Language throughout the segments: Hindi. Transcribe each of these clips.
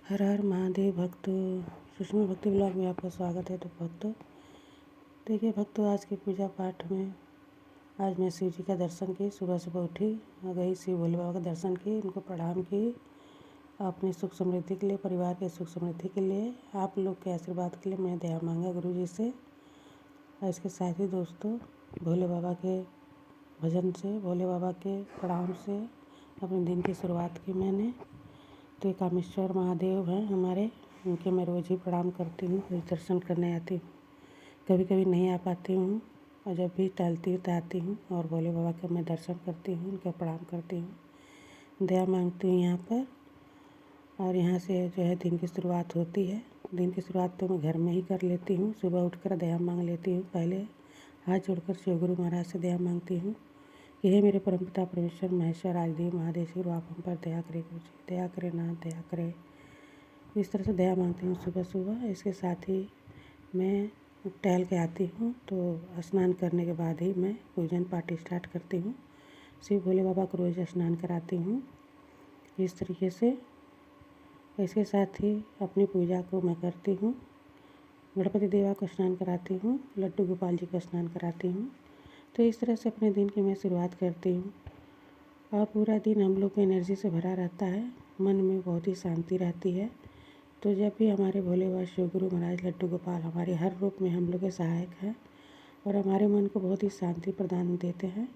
हर हर महादेव भक्तों, सुषमा भक्ति ब्लॉग में आपका स्वागत है। तो भक्तों देखिए भक्तों, आज के पूजा पाठ में आज मैं शिव जी का दर्शन की, सुबह सुबह उठी और गई शिव भोले बाबा का दर्शन की, उनको प्रणाम की। अपनी सुख समृद्धि के लिए, परिवार के सुख समृद्धि के लिए, आप लोग के आशीर्वाद के लिए मैं दया मांगा गुरु जी से। और इसके साथ ही दोस्तों, भोले बाबा के भजन से, भोले बाबा के प्रणाम से अपने दिन की शुरुआत की मैंने। तो ये कामेश्वर महादेव हैं हमारे, उनके मैं रोज़ ही प्रणाम करती हूँ, रोज़ दर्शन करने आती हूँ। कभी कभी नहीं आ पाती हूँ और जब भी टहलती हूँ तो आती हूँ और भोले बाबा का मैं दर्शन करती हूँ, उनका प्रणाम करती हूँ, दया मांगती हूँ यहाँ पर। और यहाँ से जो है दिन की शुरुआत होती है। दिन की शुरुआत तो मैं घर में ही कर लेती हूँ। सुबह उठकर दया मांग लेती हूँ। पहले हाथ जोड़कर शिव गुरु महाराज से दया मांगती हूँ कि हे मेरे परमपिता परमेश्वर महेश्वर आदिदेव महादेव शिव, आप हम पर दया करें गुरु जी, दया करें नाथ दया करें। इस तरह से दया मांगती हूँ सुबह सुबह। इसके साथ ही मैं टहल के आती हूँ तो स्नान करने के बाद ही मैं पूजन पाठ स्टार्ट करती हूँ। शिव भोले बाबा को रोज़ स्नान कराती हूँ इस तरीके से। इसके साथ ही अपनी पूजा को मैं करती हूँ। गणपति देवा को स्नान कराती हूँ, लड्डू गोपाल जी को स्नान कराती हूँ। तो इस तरह से अपने दिन की मैं शुरुआत करती हूँ और पूरा दिन हम लोग को एनर्जी से भरा रहता है, मन में बहुत ही शांति रहती है। तो जब भी हमारे भोले बाबा शिव गुरु महाराज लड्डू गोपाल हमारे हर रूप में हम लोग के सहायक हैं और हमारे मन को बहुत ही शांति प्रदान देते हैं।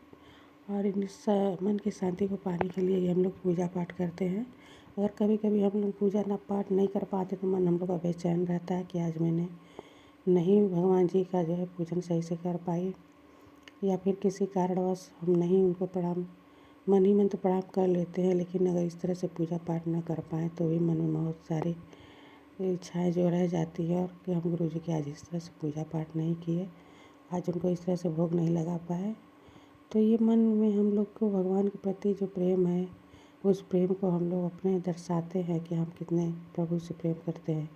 और मन की शांति को पाने के लिए हम लोग पूजा पाठ करते हैं। अगर कभी कभी हम लोग पूजा ना पाठ नहीं कर पाते तो मन हम लोग का बेचैन रहता है कि आज मैंने नहीं भगवान जी का जो है पूजन सही से कर पाई, या फिर किसी कारणवश हम नहीं उनको प्रणाम, मन ही मन तो प्रणाम कर लेते हैं, लेकिन अगर इस तरह से पूजा पाठ ना कर पाएँ तो भी मन में बहुत सारी इच्छाएँ जो रह जाती है और कि हम गुरु जी की आज इस तरह से पूजा पाठ नहीं किए, आज उनको इस तरह से भोग नहीं लगा पाए। तो ये मन में हम लोग को भगवान के प्रति जो प्रेम है, उस प्रेम को हम लोग अपने दर्शाते हैं कि हम कितने प्रभु से प्रेम करते हैं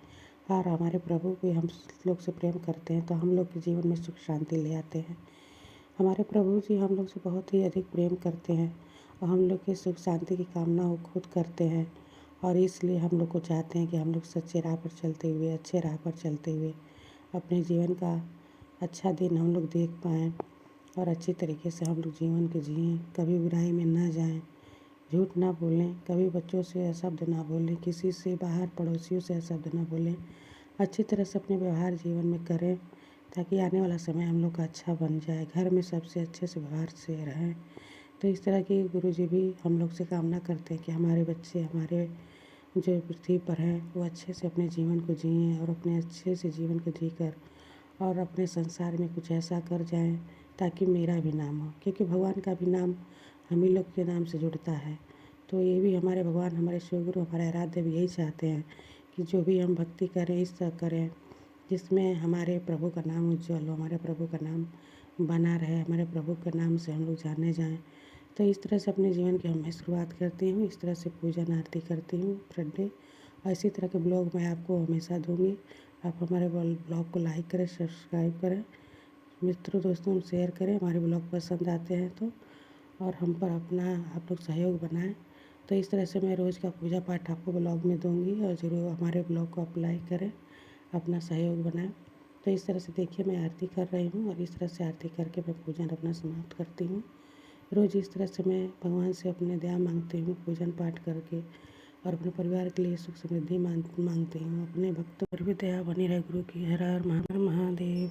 और हमारे प्रभु भी हम लोग से प्रेम करते हैं। तो हम लोग के जीवन में सुख शांति ले आते हैं। हमारे प्रभु जी हम लोग से बहुत ही अधिक प्रेम करते हैं और हम लोग की सुख शांति की कामना वो खुद करते हैं। और इसलिए हम लोग को चाहते हैं कि हम लोग सच्चे राह पर चलते हुए, अच्छे राह पर चलते हुए अपने जीवन का अच्छा दिन हम लोग देख पाएँ और अच्छी तरीके से हम लोग जीवन को जिएँ, कभी बुराई में ना जाएँ, झूठ ना बोलें, कभी बच्चों से अशब्द ना बोलें, किसी से बाहर पड़ोसियों से अशब्द ना बोलें, अच्छी तरह से अपने व्यवहार जीवन में करें ताकि आने वाला समय हम लोग का अच्छा बन जाए, घर में सबसे अच्छे से व्यवहार से रहें। तो इस तरह की गुरु जी भी हम लोग से कामना करते हैं कि हमारे बच्चे, हमारे जो पृथ्वी पर हैं वो अच्छे से अपने जीवन को जिएँ और अपने अच्छे से जीवन को जीकर और अपने संसार में कुछ ऐसा कर जाएं ताकि मेरा भी नाम हो, क्योंकि भगवान का भी नाम हम ही लोग के नाम से जुड़ता है। तो ये भी हमारे भगवान, हमारे शिव गुरु, हमारे आराध्य भी यही चाहते हैं कि जो भी हम भक्ति करें इस तरह करें जिसमें हमारे प्रभु का नाम उज्ज्वल हो, हमारे प्रभु का नाम बना रहे, हमारे प्रभु के नाम से हम लोग जाने जाएं। तो इस तरह से अपने जीवन की मैं शुरुआत करती हूँ, इस तरह से पूजन आरती करती हूँ संडे। और इसी तरह के ब्लॉग मैं आपको हमेशा दूँगी। आप हमारे ब्लॉग को लाइक करें, सब्सक्राइब करें, मित्रों दोस्तों में शेयर करें, हमारे ब्लॉग पसंद आते हैं तो, और हम पर अपना आप लोग सहयोग बनाएं। तो इस तरह से मैं रोज़ का पूजा पाठ आपको ब्लॉग में दूँगी और ज़रूर हमारे ब्लॉग को आप लाइक करें, अपना सहयोग बनाएं। तो इस तरह से देखिए मैं आरती कर रही हूँ और इस तरह से आरती करके मैं पूजन अपना समाप्त करती हूँ। रोज़ इस तरह से मैं भगवान से अपने दया मांगती हूँ पूजन पाठ करके, और अपने परिवार के लिए सुख समृद्धि मांगती हूँ। अपने भक्तों पर भी दया बनी रहे गुरु की। हर हर महादेव।